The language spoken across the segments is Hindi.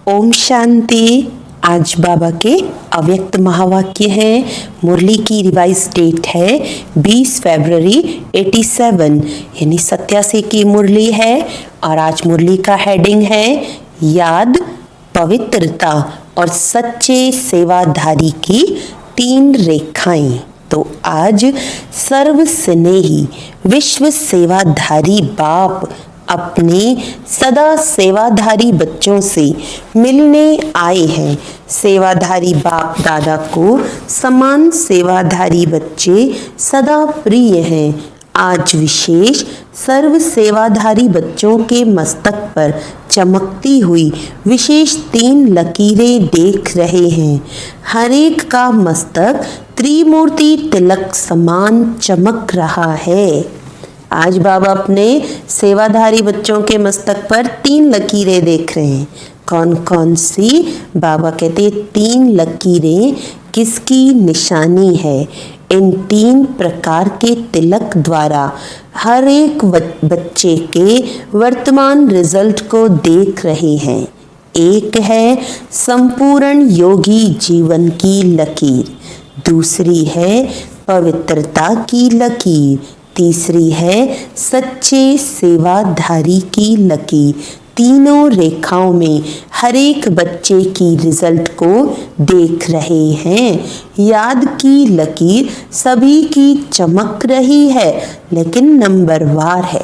ओम शांति। आज बाबा के अव्यक्त महावाक्य हैं। मुरली की रिवाइज डेट है 20 फरवरी 87 यानी 87 की मुरली है। और आज मुरली का हेडिंग है याद, पवित्रता और सच्चे सेवाधारी की 3 रेखाएं। तो आज सर्व स्नेही विश्व सेवाधारी बाप अपने सदा सेवाधारी बच्चों से मिलने आए हैं। सेवाधारी बाप दादा को समान सेवाधारी बच्चे सदा प्रिय हैं। आज विशेष सर्व सेवाधारी बच्चों के मस्तक पर चमकती हुई विशेष 3 लकीरें देख रहे हैं। हर एक का मस्तक त्रिमूर्ति तिलक समान चमक रहा है। आज बाबा अपने सेवाधारी बच्चों के मस्तक पर 3 लकीरें देख रहे हैं। कौन कौन सी? बाबा कहते 3 लकीरें किसकी निशानी है? इन 3 प्रकार के तिलक द्वारा हर एक बच्चे के वर्तमान रिजल्ट को देख रहे हैं। एक है संपूर्ण योगी जीवन की लकीर, दूसरी है पवित्रता की लकीर, तीसरी है सच्चे सेवाधारी की लकीर। तीनों रेखाओं में हर एक बच्चे की रिजल्ट को देख रहे हैं। याद की लकीर सभी की चमक रही है, लेकिन नंबरवार है।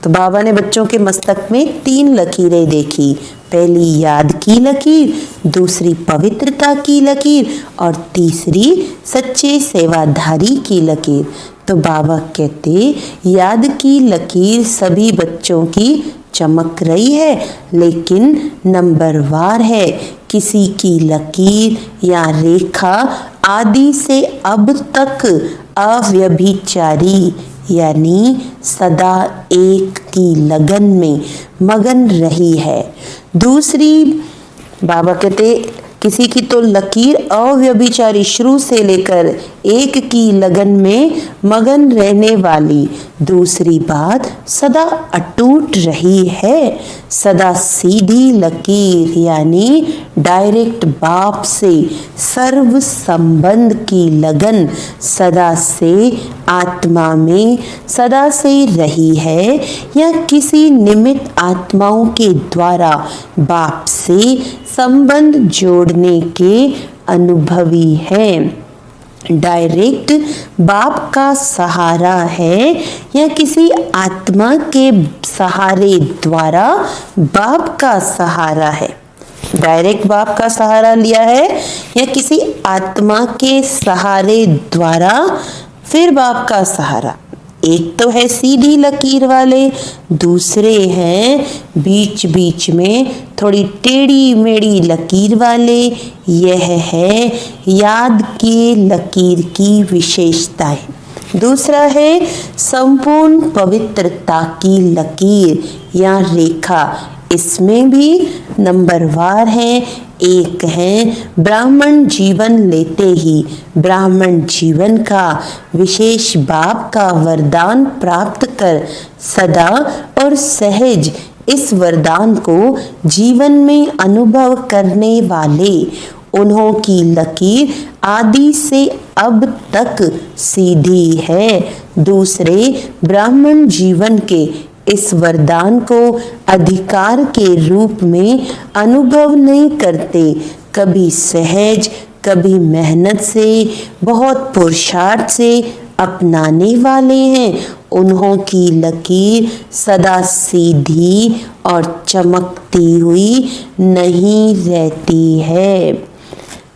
तो बाबा ने बच्चों के मस्तक में 3 लकीरें देखी। पहली याद की लकीर, दूसरी पवित्रता की लकीर और तीसरी सच्चे सेवाधारी की लकीर। तो बाबा कहते याद की लकीर सभी बच्चों की चमक रही है, लेकिन नंबरवार है। किसी की लकीर या रेखा आदि से अब तक अव्यभिचारी यानी सदा एक की लगन में मगन रही है। दूसरी बाबा कहते किसी की तो लकीर अव्यभिचारी शुरू से लेकर एक की लगन में मगन रहने वाली। दूसरी बात सदा अटूट रही है। सदा सीधी लकीर यानी डायरेक्ट बाप से सर्व संबंध की लगन सदा से आत्मा में सदा से रही है, या किसी निमित्त आत्माओं के द्वारा बाप से संबंध जोड़ने के अनुभवी है। डायरेक्ट बाप का सहारा है, या किसी आत्मा के सहारे द्वारा बाप का सहारा है। डायरेक्ट बाप का सहारा लिया है, या किसी आत्मा के सहारे द्वारा फिर बाप का सहारा। एक तो है सीधी लकीर वाले, दूसरे हैं बीच बीच में थोड़ी टेढ़ी मेढ़ी लकीर वाले। यह है याद की लकीर की विशेषताएं। दूसरा है संपूर्ण पवित्रता की लकीर या रेखा। इसमें भी नंबरवार है। एक है ब्राह्मण जीवन लेते ही ब्राह्मण जीवन का विशेष बाप का वरदान प्राप्त कर सदा और सहज इस वरदान को जीवन में अनुभव करने वाले। उन्हों की लकीर आदि से अब तक सीधी है। दूसरे ब्राह्मण जीवन के इस वरदान को अधिकार के रूप में अनुभव नहीं करते। कभी सहज, कभी मेहनत से, बहुत पुरुषार्थ से अपनाने वाले हैं। उन्हों की लकीर सदा सीधी और चमकती हुई नहीं रहती है।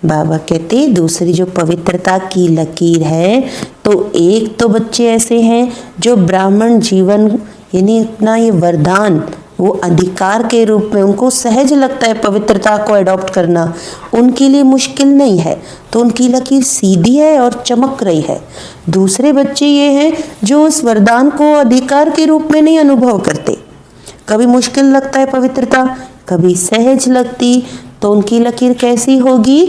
बाबा कहते दूसरी जो पवित्रता की लकीर है, तो एक तो बच्चे ऐसे हैं जो ब्राह्मण जीवन यानी अपना ये वरदान वो अधिकार के रूप में उनको सहज लगता है पवित्रता को अडॉप्ट करना, उनके लिए मुश्किल नहीं है, तो उनकी लकीर सीधी है और चमक रही है। दूसरे बच्चे ये हैं जो उस वरदान को अधिकार के रूप में नहीं अनुभव करते, कभी मुश्किल लगता है पवित्रता, कभी सहज लगती, तो उनकी लकीर कैसी होगी?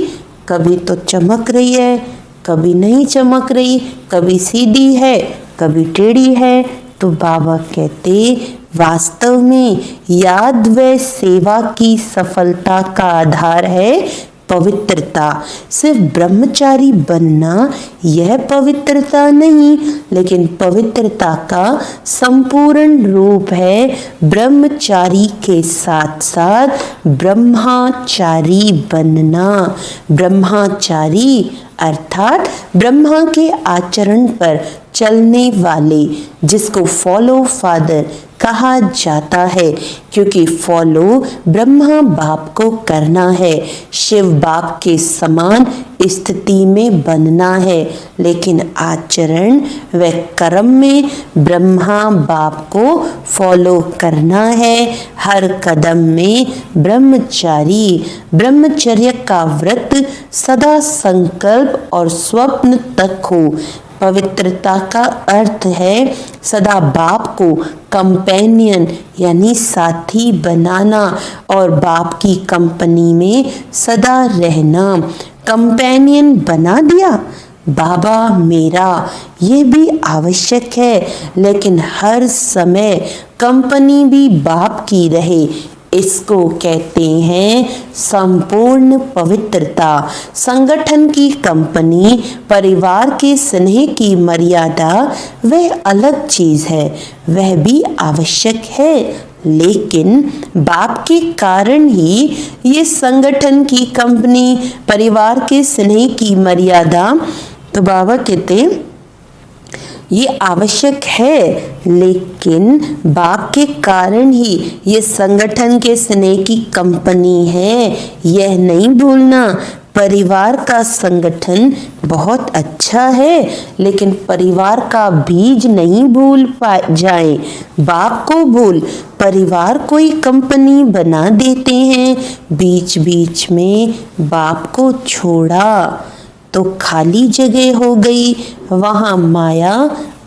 कभी तो चमक रही है, कभी नहीं चमक रही, कभी सीधी है, कभी टेढ़ी है, तो बाबा कहते वास्तव में याद व सेवा की सफलता का आधार है पवित्रता। सिर्फ ब्रह्मचारी बनना यह पवित्रता नहीं, लेकिन पवित्रता का संपूर्ण रूप है ब्रह्मचारी के साथ साथ ब्रह्मचारी बनना। ब्रह्मचारी अर्थात ब्रह्मा के आचरण पर चलने वाले, जिसको फॉलो फादर कहा जाता है, क्योंकि फॉलो ब्रह्मा बाप को करना है, शिव बाप के समान स्थिति में बनना है, लेकिन आचरण व कर्म में ब्रह्मा बाप को फॉलो करना है। हर कदम में ब्रह्मचारी ब्रह्मचर्य का व्रत सदा संकल्प और स्वप्न तक हो। पवित्रता का अर्थ है सदा बाप को कंपेनियन यानी साथी बनाना और बाप की कंपनी में सदा रहना। कंपेनियन बना दिया बाबा मेरा, ये भी आवश्यक है, लेकिन हर समय कंपनी भी बाप की रहे, इसको कहते हैं संपूर्ण पवित्रता। संगठन की कंपनी, परिवार के स्नेह की मर्यादा वह अलग चीज है, वह भी आवश्यक है, लेकिन बाप के कारण ही ये संगठन की कंपनी, परिवार के स्नेह की मर्यादा, तो बाबा कहते ये आवश्यक है, लेकिन बाप के कारण ही ये संगठन के स्नेह की कंपनी है, यह नहीं भूलना। परिवार का संगठन बहुत अच्छा है, लेकिन परिवार का बीज नहीं भूल जाए। बाप को भूल परिवार कोई कंपनी बना देते हैं, बीच बीच में बाप को छोड़ा तो खाली जगह हो गई, वहाँ माया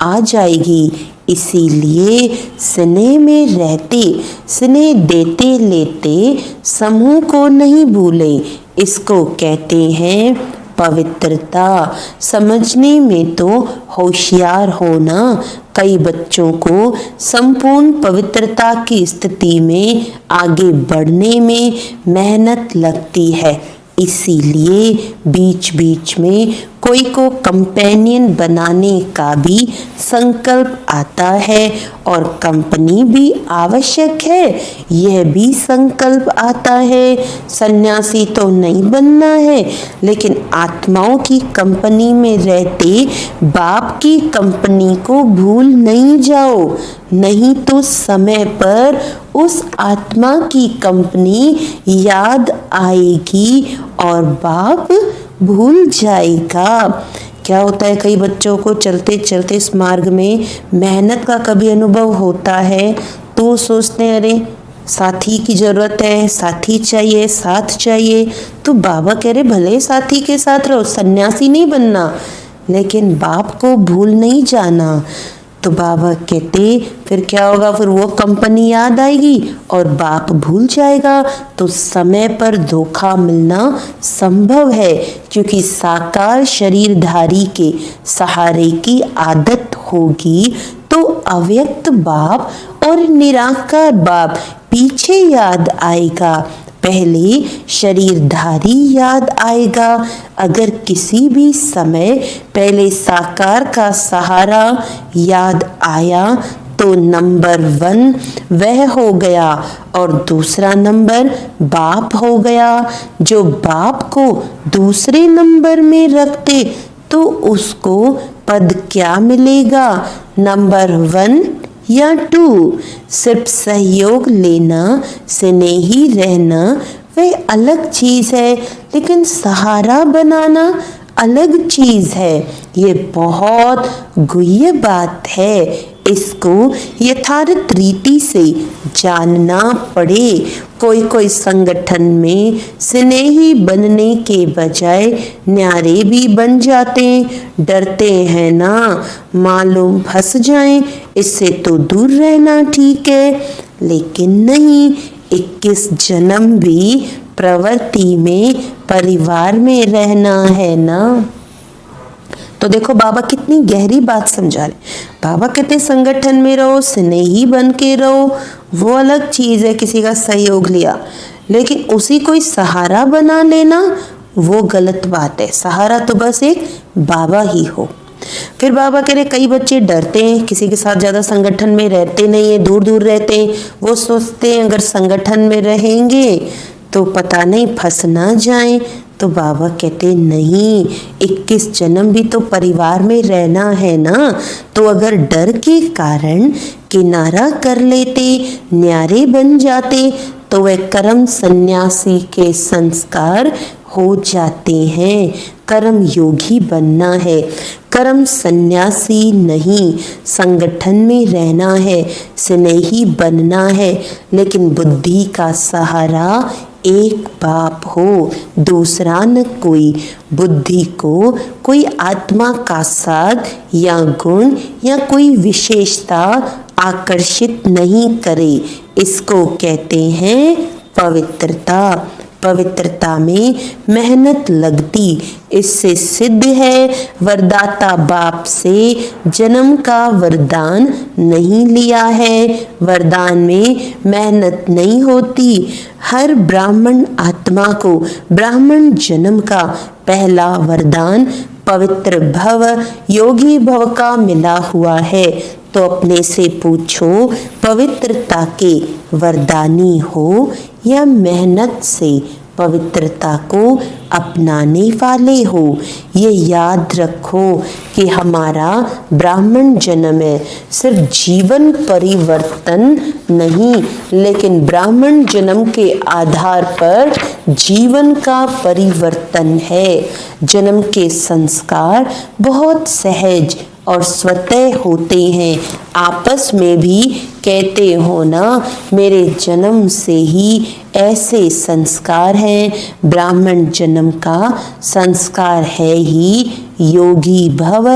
आ जाएगी। इसीलिए स्नेह में रहते, स्नेह देते लेते समूह को नहीं भूलें, इसको कहते हैं पवित्रता। समझने में तो होशियार होना। कई बच्चों को संपूर्ण पवित्रता की स्थिति में आगे बढ़ने में मेहनत लगती है, इसीलिए बीच बीच में कोई को कंपेनियन बनाने का भी संकल्प आता है और कंपनी भी आवश्यक है, यह भी संकल्प आता है। सन्यासी तो नहीं बनना है, लेकिन आत्माओं की कंपनी में रहते बाप की कंपनी को भूल नहीं जाओ, नहीं तो समय पर उस आत्मा की कंपनी याद आएगी और बाप भूल जाएगा। क्या होता है, कई बच्चों को चलते चलते इस मार्ग में मेहनत का कभी अनुभव होता है तो सोचते हैं अरे साथी की जरूरत है, साथी चाहिए, साथ चाहिए। तो बाबा कह रहे भले साथी के साथ रहो, सन्यासी नहीं बनना, लेकिन बाप को भूल नहीं जाना। तो बाबा कहते फिर क्या होगा, फिर वो कंपनी याद आएगी और बाप भूल जाएगा, तो समय पर धोखा मिलना संभव है, क्योंकि साकार शरीरधारी के सहारे की आदत होगी तो अव्यक्त बाप और निराकार बाप पीछे याद आएगा, पहले शरीरधारी याद आएगा। अगर किसी भी समय पहले साकार का सहारा याद आया तो नंबर 1 वह हो गया और दूसरा नंबर बाप हो गया। जो बाप को दूसरे नंबर में रखते तो उसको पद क्या मिलेगा, नंबर 1 या 2। सिर्फ सहयोग लेना, स्नेही रहना वह अलग चीज है, लेकिन सहारा बनाना अलग चीज है। ये बहुत गुह्य बात है, इसको यथार्थ रीति से जानना पड़े। कोई संगठन में स्नेही बनने के बजाय न्यारे भी बन जाते, डरते हैं ना मालूम फंस जाएं, इससे तो दूर रहना ठीक है। लेकिन नहीं, 21 जन्म भी प्रवृत्ति में परिवार में रहना है ना। तो देखो बाबा कितनी गहरी बात समझा रहे। बाबा कहते संगठन में रहो, स्नेही बन के रहो, वो अलग चीज है, किसी का सहयोग लिया, लेकिन उसी कोई सहारा बना लेना वो गलत बात है। सहारा तो बस एक बाबा ही हो। फिर बाबा कह रहे कई बच्चे डरते हैं, किसी के साथ ज़्यादा संगठन में रहते नहीं है, दूर दूर रहते हैं। वो सोचते हैं अगर संगठन में रहेंगे तो पता नहीं फंस ना जाएं। तो बाबा कहते नहीं, 21 जन्म भी तो परिवार में रहना है ना। तो अगर डर के कारण किनारा कर लेते, न्यारे बन जाते, तो वह कर्म सन्यासी के संस्कार हो जाते हैं। कर्म योगी बनना है, कर्म सन्यासी नहीं। संगठन में रहना है, स्नेही बनना है, लेकिन बुद्धि का सहारा एक बाप हो, दूसरा न कोई। बुद्धि को कोई आत्मा का साध या गुण या कोई विशेषता आकर्षित नहीं करे, इसको कहते हैं पवित्रता। पवित्रता में मेहनत लगती, इससे सिद्ध है वरदाता बाप से जन्म का वरदान नहीं लिया है। वरदान में मेहनत नहीं होती। हर ब्राह्मण आत्मा को ब्राह्मण जन्म का पहला वरदान पवित्र भव, योगी भव का मिला हुआ है। तो अपने से पूछो, पवित्रता के वरदानी हो या मेहनत से पवित्रता को अपनाने वाले हो। ये याद रखो कि हमारा ब्राह्मण जन्म है, सिर्फ जीवन परिवर्तन नहीं, लेकिन ब्राह्मण जन्म के आधार पर जीवन का परिवर्तन है। जन्म के संस्कार बहुत सहज और स्वतः होते हैं। आपस में भी कहते हो ना, मेरे जन्म से ही ऐसे संस्कार हैं। ब्राह्मण जन्म का संस्कार है ही योगी भव,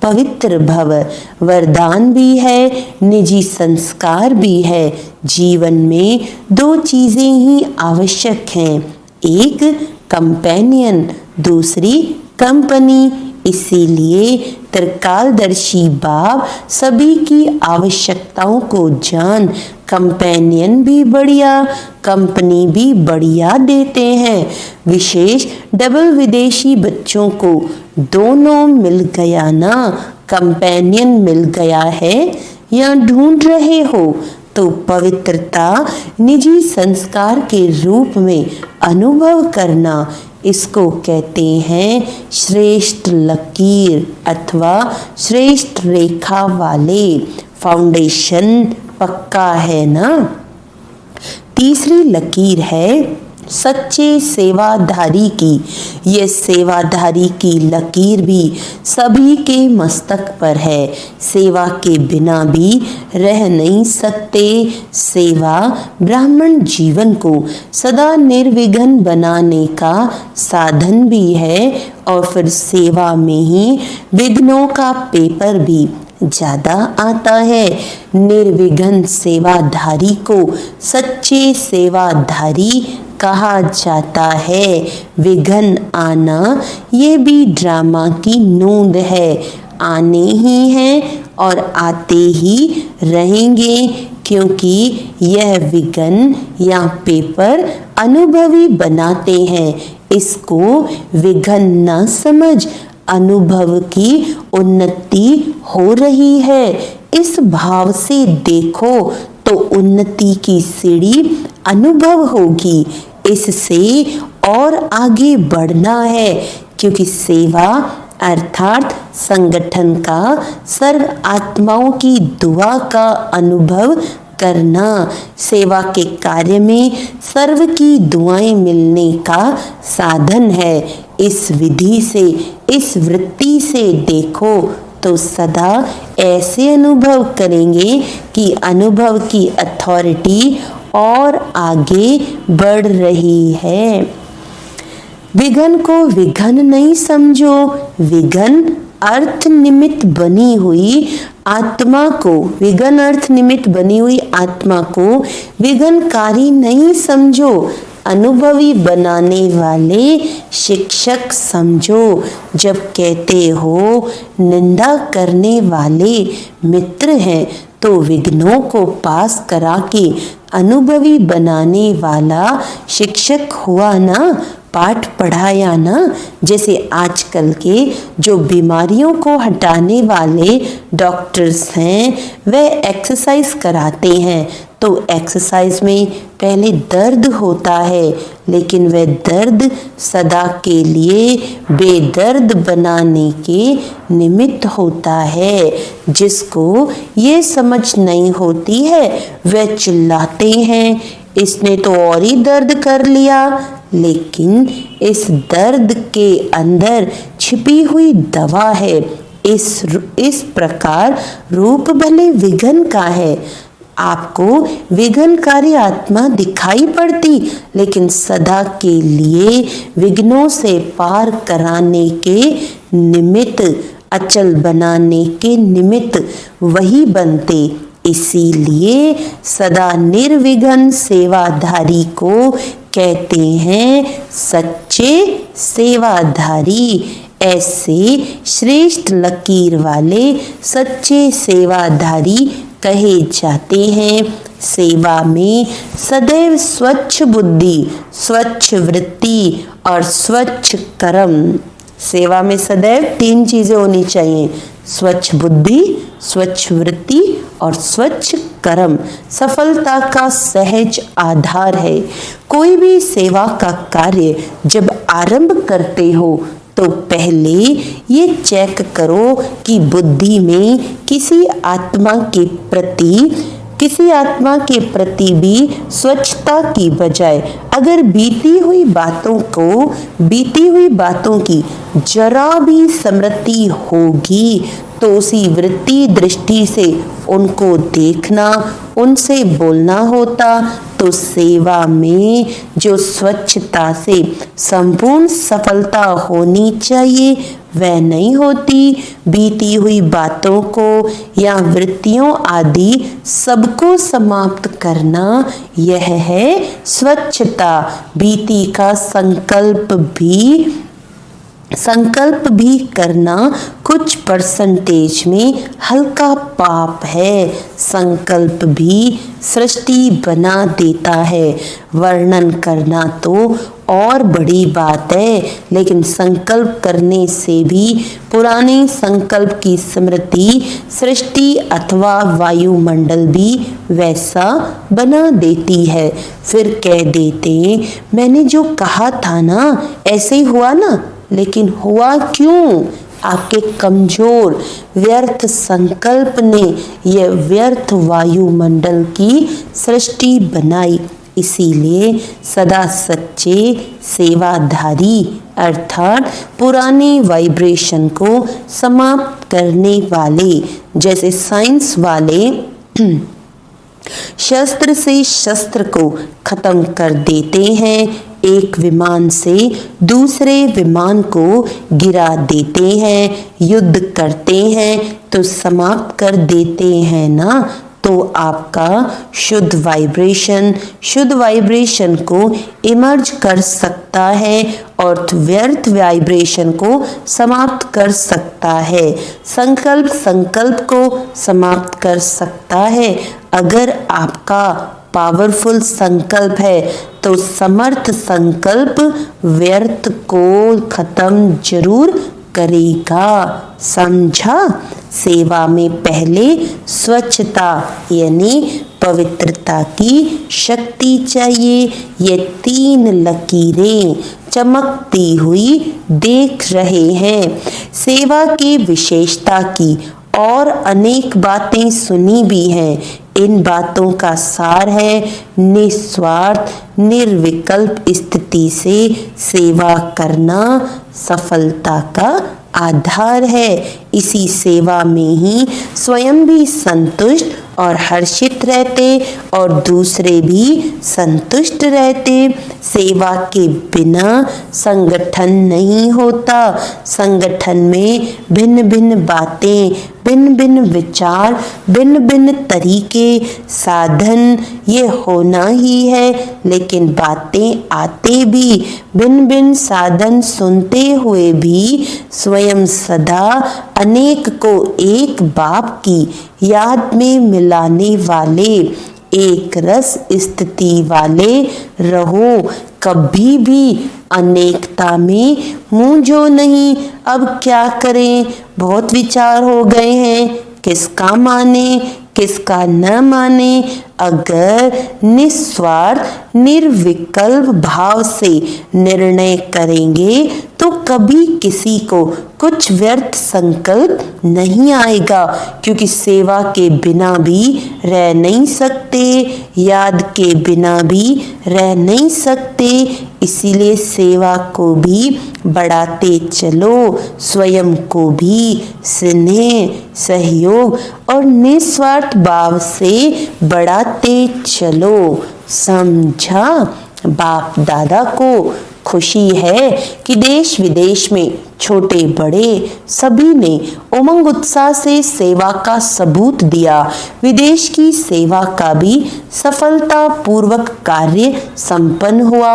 पवित्र भव। वरदान भी है, निजी संस्कार भी है। जीवन में दो चीजें ही आवश्यक हैं, एक कंपेनियन, दूसरी कंपनी। इसीलिए त्रिकालदर्शी बाप सभी की आवश्यकताओं को जान कंपेनियन भी बढ़िया, कंपनी भी बढ़िया देते हैं। विशेष डबल विदेशी बच्चों को दोनों मिल गया ना, कंपेनियन मिल गया है या ढूंढ रहे हो। तो पवित्रता निजी संस्कार के रूप में अनुभव करना, इसको कहते हैं श्रेष्ठ लकीर अथवा श्रेष्ठ रेखा वाले। फाउंडेशन पक्का है ना। तीसरी लकीर है सच्चे सेवाधारी की। ये सेवाधारी की लकीर भी सभी के मस्तक पर है। सेवा के बिना भी रह नहीं सकते। सेवा ब्राह्मण जीवन को सदा निर्विघ्न बनाने का साधन भी है, और फिर सेवा में ही विघ्नों का पेपर भी ज्यादा आता है। निर्विघ्न सेवाधारी को सच्चे सेवाधारी कहा जाता है। विघ्न आना ये भी ड्रामा की नूंद है। आने ही हैं और आते ही रहेंगे, क्योंकि यह विघ्न या पेपर अनुभवी बनाते हैं। इसको विघ्न न समझ, अनुभव की उन्नति हो रही है, इस भाव से देखो तो उन्नति की सीढ़ी अनुभव होगी। इससे और आगे बढ़ना है, क्योंकि सेवा अर्थात संगठन का सर्व आत्माओं की दुआ का अनुभव करना। सेवा के कार्य में सर्व की दुआएं मिलने का साधन है। इस विधि से, इस वृत्ति से देखो तो सदा ऐसे अनुभव करेंगे कि अनुभव की अथॉरिटी और आगे बढ़ रही है। विघ्न को विघ्न नहीं समझो। विघ्न अर्थ निमित्त बनी हुई आत्मा को, विघ्न अर्थ निमित्त बनी हुई आत्मा को विघ्नकारी नहीं समझो। अनुभवी बनाने वाले शिक्षक समझो। जब कहते हो निंदा करने वाले मित्र हैं तो विघ्नों को पास करा के अनुभवी बनाने वाला शिक्षक हुआ ना, पाठ पढ़ाया ना। जैसे आजकल के जो बीमारियों को हटाने वाले डॉक्टर्स हैं वे एक्सरसाइज कराते हैं, तो एक्सरसाइज में पहले दर्द होता है, लेकिन वह दर्द सदा के लिए बेदर्द बनाने के निमित्त होता है। जिसको ये समझ नहीं होती है वह चिल्लाते हैं इसने तो और ही दर्द कर लिया, लेकिन इस दर्द के अंदर छिपी हुई दवा है। इस प्रकार रूप भले विघ्न का है, आपको विघ्नकारी आत्मा दिखाई पड़ती, लेकिन सदा के लिए विघ्नों से पार कराने के निमित्त, अचल बनाने के निमित्त वही बनते। इसीलिए सदा निर्विघ्न सेवाधारी को कहते हैं सच्चे सेवाधारी। ऐसे श्रेष्ठ लकीर वाले सच्चे सेवाधारी कहे जाते हैं। सेवा में सदैव स्वच्छ बुद्धि, स्वच्छ वृत्ति और स्वच्छ कर्म। सेवा में सदैव 3 चीजें होनी चाहिए, स्वच्छ बुद्धि, स्वच्छ वृत्ति और स्वच्छ कर्म सफलता का सहज आधार है। कोई भी सेवा का कार्य जब आरंभ करते हो तो पहले ये चेक करो कि बुद्धि में किसी आत्मा के प्रति भी स्वच्छता की बजाय अगर बीती हुई बातों की जरा भी स्मृति होगी तो उसी वृत्ति दृष्टि से उनको देखना, उनसे बोलना होता। तो सेवा में जो स्वच्छता से संपूर्ण सफलता होनी चाहिए वह नहीं होती। बीती हुई बातों को या वृत्तियों आदि सबको समाप्त करना, यह है स्वच्छता। बीती का संकल्प भी करना कुछ परसेंटेज में हल्का पाप है। संकल्प भी सृष्टि बना देता है। वर्णन करना तो और बड़ी बात है, लेकिन संकल्प करने से भी पुराने संकल्प की स्मृति सृष्टि अथवा वायुमंडल भी वैसा बना देती है। फिर कह देते मैंने जो कहा था ना ऐसे ही हुआ ना, लेकिन हुआ क्यों? आपके कमजोर व्यर्थ संकल्प ने यह व्यर्थ वायुमंडल की सृष्टि बनाई। इसीलिए सदा सच्चे सेवाधारी अर्थात पुराने वाइब्रेशन को समाप्त करने वाले, जैसे साइंस वाले शस्त्र से शस्त्र को खत्म कर देते हैं, एक विमान से दूसरे विमान को गिरा देते हैं, युद्ध करते हैं तो समाप्त कर देते हैं ना। तो आपका शुद्ध वाइब्रेशन को इमर्ज कर सकता है और व्यर्थ वाइब्रेशन को समाप्त कर सकता है। संकल्प को समाप्त कर सकता है। अगर आपका पावरफुल संकल्प है तो समर्थ संकल्प व्यर्थ को खत्म जरूर करेगा। समझा? सेवा में पहले स्वच्छता यानी पवित्रता की शक्ति चाहिए। ये 3 लकीरें चमकती हुई देख रहे हैं। सेवा की विशेषता की और अनेक बातें सुनी भी हैं। इन बातों का सार है निस्वार्थ निर्विकल्प स्थिति से सेवा करना सफलता का आधार है। इसी सेवा में ही स्वयं भी संतुष्ट और हर्षित रहते और दूसरे भी संतुष्ट रहते। सेवा के बिना संगठन नहीं होता। संगठन में भिन्न भिन्न बातें, भिन्न भिन्न विचार, भिन्न भिन्न तरीके, साधन ये होना ही है, लेकिन बातें आते भी भिन्न भिन्न साधन सुनते हुए भी स्वयं सदा अनेक को एक बाप की याद में मिलाने वाले, एक रस स्थिति वाले रहो। कभी भी अनेकता में मूंझो नहीं। अब क्या करें, बहुत विचार हो गए हैं, किसका माने किसका न माने। अगर निस्वार्थ निर्विकल्प भाव से निर्णय करेंगे तो कभी किसी को कुछ व्यर्थ संकल्प नहीं आएगा, क्योंकि सेवा के बिना भी रह नहीं सकते, याद के बिना भी रह नहीं सकते। इसीलिए सेवा को भी बढ़ाते चलो, स्वयं को भी स्नेह, सहयोग और निस्वार्थ भाव से बढ़ाते चलो। समझा? बाप दादा को खुशी है कि देश विदेश में छोटे बड़े सभी ने उमंग उत्साह से सेवा का सबूत दिया। विदेश की सेवा का भी सफलता पूर्वक कार्य संपन्न हुआ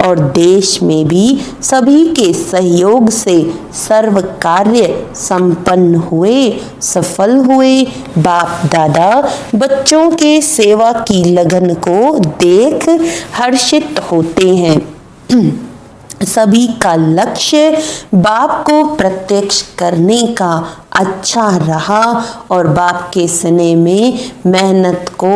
और देश में भी सभी के सहयोग से सर्व कार्य संपन्न हुए, सफल हुए। बाप दादा बच्चों के सेवा की लगन को देख हर्षित होते हैं। सभी का लक्ष्य बाप को प्रत्यक्ष करने का अच्छा रहा और बाप के स्नेह में मेहनत को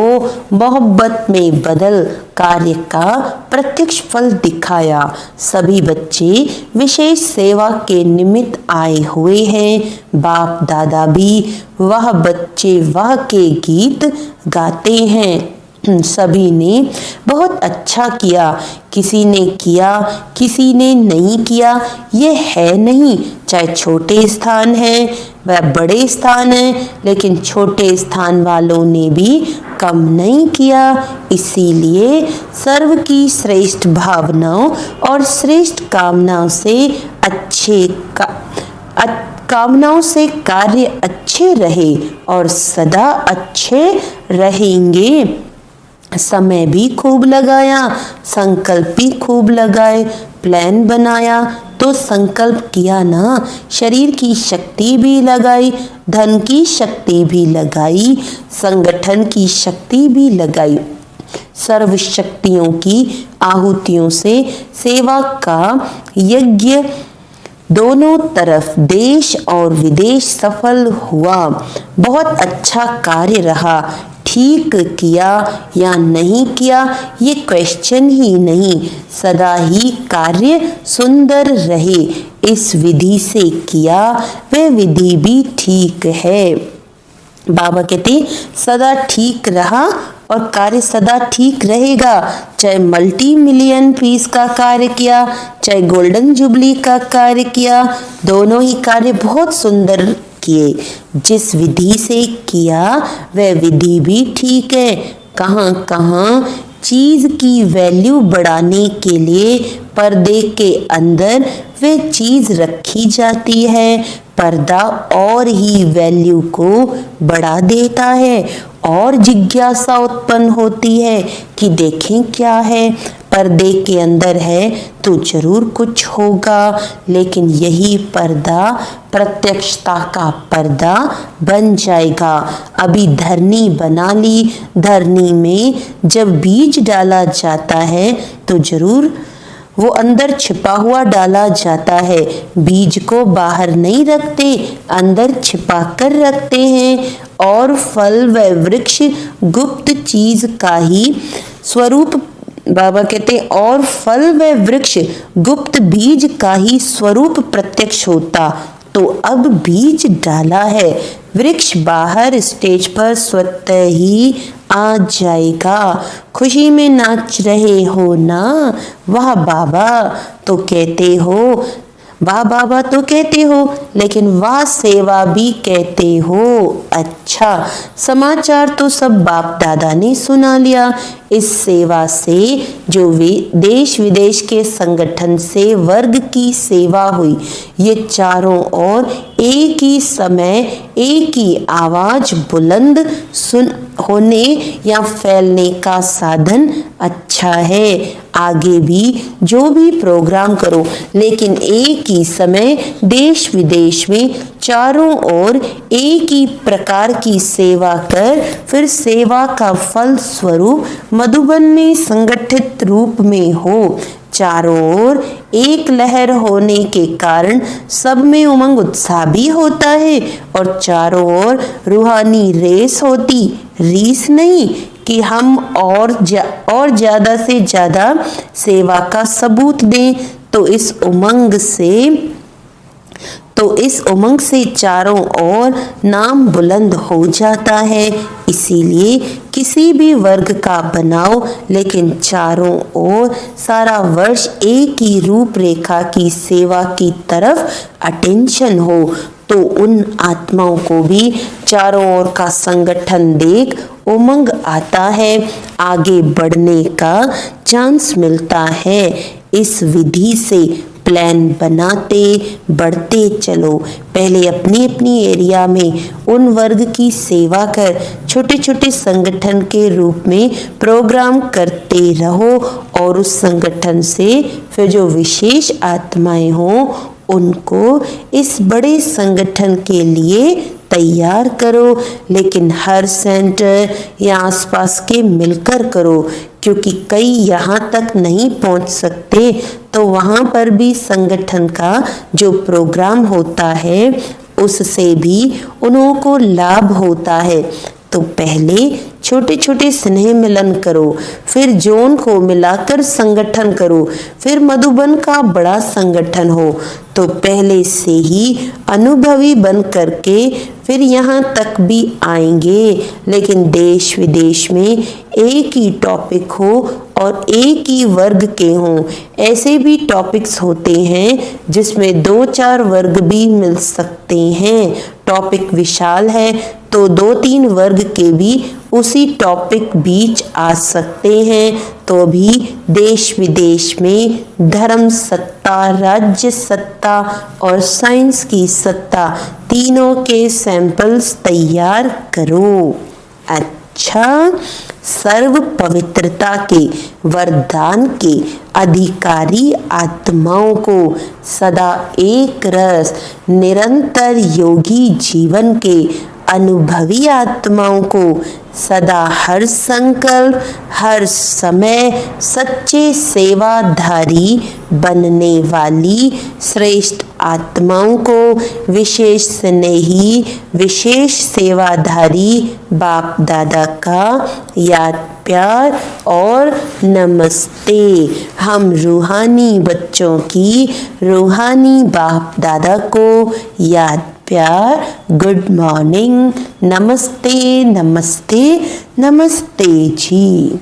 मोहब्बत में बदल कार्य का प्रत्यक्ष फल दिखाया। सभी बच्चे विशेष सेवा के निमित्त आए हुए हैं। बाप दादा भी वह बच्चे वह के गीत गाते हैं। सभी ने बहुत अच्छा किया, किसी ने किया किसी ने नहीं किया, ये है नहीं। चाहे छोटे स्थान है वह बड़े स्थान है, लेकिन छोटे स्थान वालों ने भी कम नहीं किया। इसीलिए सर्व की श्रेष्ठ भावनाओं और श्रेष्ठ कामनाओं से कार्य अच्छे रहे और सदा अच्छे रहेंगे। समय भी खूब लगाया, संकल्प भी खूब लगाए, प्लान बनाया तो संकल्प किया ना, शरीर की शक्ति भी लगाई, धन की शक्ति भी लगाई, संगठन की शक्ति भी लगाई। सर्व शक्तियों की आहुतियों से सेवा का यज्ञ दोनों तरफ देश और विदेश सफल हुआ। बहुत अच्छा कार्य रहा। ठीक किया या नहीं किया ये क्वेश्चन ही नहीं, सदा ही कार्य सुंदर रहे। इस विधि से किया वह विधि भी ठीक है। बाबा कहते सदा ठीक रहा और कार्य सदा ठीक रहेगा। चाहे मल्टी मिलियन पीस का कार्य किया, चाहे गोल्डन जुबली का कार्य किया, दोनों ही कार्य बहुत सुंदर किए। जिस विधि से किया वह विधि भी ठीक है। कहाँ कहाँ चीज की वैल्यू बढ़ाने के लिए पर्दे के अंदर वह चीज रखी जाती है, पर्दा और ही वैल्यू को बढ़ा देता है और जिज्ञासा उत्पन्न होती है कि देखें क्या है। पर्दे के अंदर है तो जरूर कुछ होगा, लेकिन यही पर्दा प्रत्यक्षता का पर्दा बन जाएगा। अभी धरनी बना ली, धरनी में जब बीज डाला जाता है तो जरूर वो अंदर छिपा हुआ डाला जाता है। बीज को बाहर नहीं रखते, अंदर छिपा कर रखते हैं। और फल व वृक्ष गुप्त चीज का ही स्वरूप, बाबा कहते और फल व वृक्ष गुप्त बीज का ही स्वरूप प्रत्यक्ष होता। तो अब बीज डाला है, वृक्ष बाहर स्टेज पर स्वतः ही आ जाएगा। खुशी में नाच रहे हो ना, वाह बाबा। तो कहते हो वाह बाबा तो कहते हो, लेकिन वाह सेवा भी कहते हो। अच्छा, समाचार तो सब बाप दादा ने सुना लिया। इस सेवा से जो देश विदेश के संगठन से वर्ग की सेवा हुई, ये चारों ओर एक ही समय एक ही आवाज बुलंद सुन होने या फैलने का साधन अच्छा है। आगे भी जो भी प्रोग्राम करो, लेकिन एक ही समय देश विदेश में चारों ओर एक ही प्रकार की सेवा कर, फिर सेवा का फल स्वरूप मधुबन में संगठित रूप में हो। चारों ओर एक लहर होने के कारण सब में उमंग उत्साह भी होता है, और चारों ओर रूहानी रेस होती, रीस नहीं कि हम और ज्यादा से ज्यादा सेवा का सबूत दें। तो इस उमंग से चारों ओर नाम बुलंद हो जाता है। इसीलिए किसी भी वर्ग का बनाओ, लेकिन चारों ओर सारा वर्ष एक ही रूपरेखा की सेवा की तरफ अटेंशन हो, तो उन आत्माओं को भी चारों ओर का संगठन देख उमंग आता है, आगे बढ़ने का चांस मिलता है। इस विधि से प्लान बनाते बढ़ते चलो। पहले अपनी अपनी एरिया में उन वर्ग की सेवा कर छोटे छोटे संगठन के रूप में प्रोग्राम करते रहो, और उस संगठन से फिर जो विशेष आत्माएं हों उनको इस बड़े संगठन के लिए तैयार करो। लेकिन हर सेंटर या आसपास के मिलकर करो, क्योंकि कई यहाँ तक नहीं पहुँच सकते, तो वहाँ पर भी संगठन का जो प्रोग्राम होता है उससे भी उन्हों को लाभ होता है। तो पहले छोटे छोटे स्नेह मिलन करो, फिर जोन को मिलाकर संगठन करो, फिर मधुबन का बड़ा संगठन हो। तो पहले से ही अनुभवी बन करके फिर यहाँ तक भी आएंगे। लेकिन देश विदेश में एक ही टॉपिक हो और एक ही वर्ग के हों। ऐसे भी टॉपिक्स होते हैं जिसमें 2-4 वर्ग भी मिल सकते हैं। टॉपिक विशाल है तो 2-3 वर्ग के भी उसी टॉपिक बीच आ सकते हैं। तो भी देश विदेश में धर्म सत्ता, राज्य सत्ता और साइंस की सत्ता तीनों के सैंपल्स तैयार करो। अच्छा, सर्व पवित्रता के वरदान के अधिकारी आत्माओं को सदा एक रस निरंतर योगी जीवन के अनुभवी आत्माओं को सदा हर संकल्प हर समय सच्चे सेवाधारी बनने वाली श्रेष्ठ आत्माओं को विशेष स्नेही विशेष सेवाधारी बाप दादा का याद प्यार और नमस्ते। हम रूहानी बच्चों की रूहानी बाप दादा को याद प्यार, गुड मॉर्निंग, नमस्ते नमस्ते नमस्ते जी।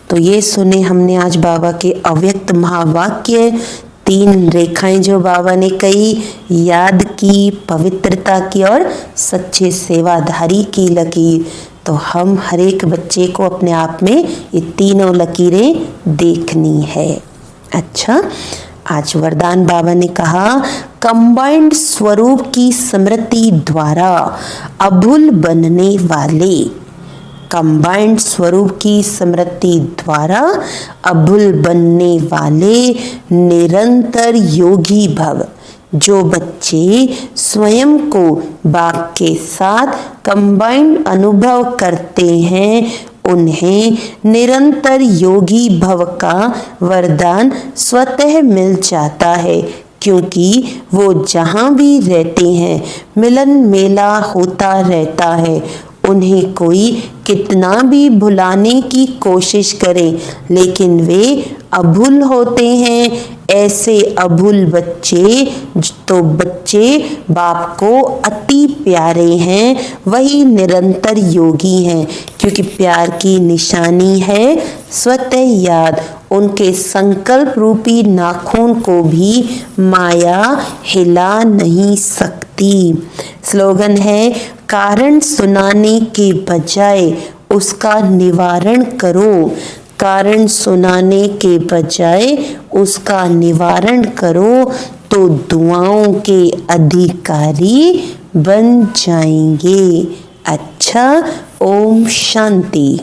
तो ये सुने हमने आज बाबा के अव्यक्त महावाक्य, 3 रेखाएं जो बाबा ने कही, याद की, पवित्रता की और सच्चे सेवाधारी की लकीर। तो हम हर एक बच्चे को अपने आप में ये तीनों लकीरें देखनी है। अच्छा, आज वरदान बाबा ने कहा, कंबाइंड स्वरूप की स्मृति द्वारा अभुल बनने वाले, कंबाइंड स्वरूप की स्मृति द्वारा अभुल बनने वाले निरंतर योगी भव। जो बच्चे स्वयं को बाप के साथ कंबाइंड अनुभव करते हैं, उन्हें निरंतर योगी भव का वरदान स्वतः मिल जाता है, क्योंकि वो जहाँ भी रहते हैं मिलन मेला होता रहता है। उन्हें कोई कितना भी भुलाने की कोशिश करे, लेकिन वे अभूल होते हैं। ऐसे अभूल बच्चे बाप को अति प्यारे हैं, वही निरंतर योगी हैं, क्योंकि प्यार की निशानी है स्वतः याद। उनके संकल्प रूपी नाखून को भी माया हिला नहीं सकती। स्लोगन है, कारण सुनाने के बजाय उसका निवारण करो। कारण सुनाने के बजाय उसका निवारण करो तो दुआओं के अधिकारी बन जाएंगे। अच्छा, ओम शांति।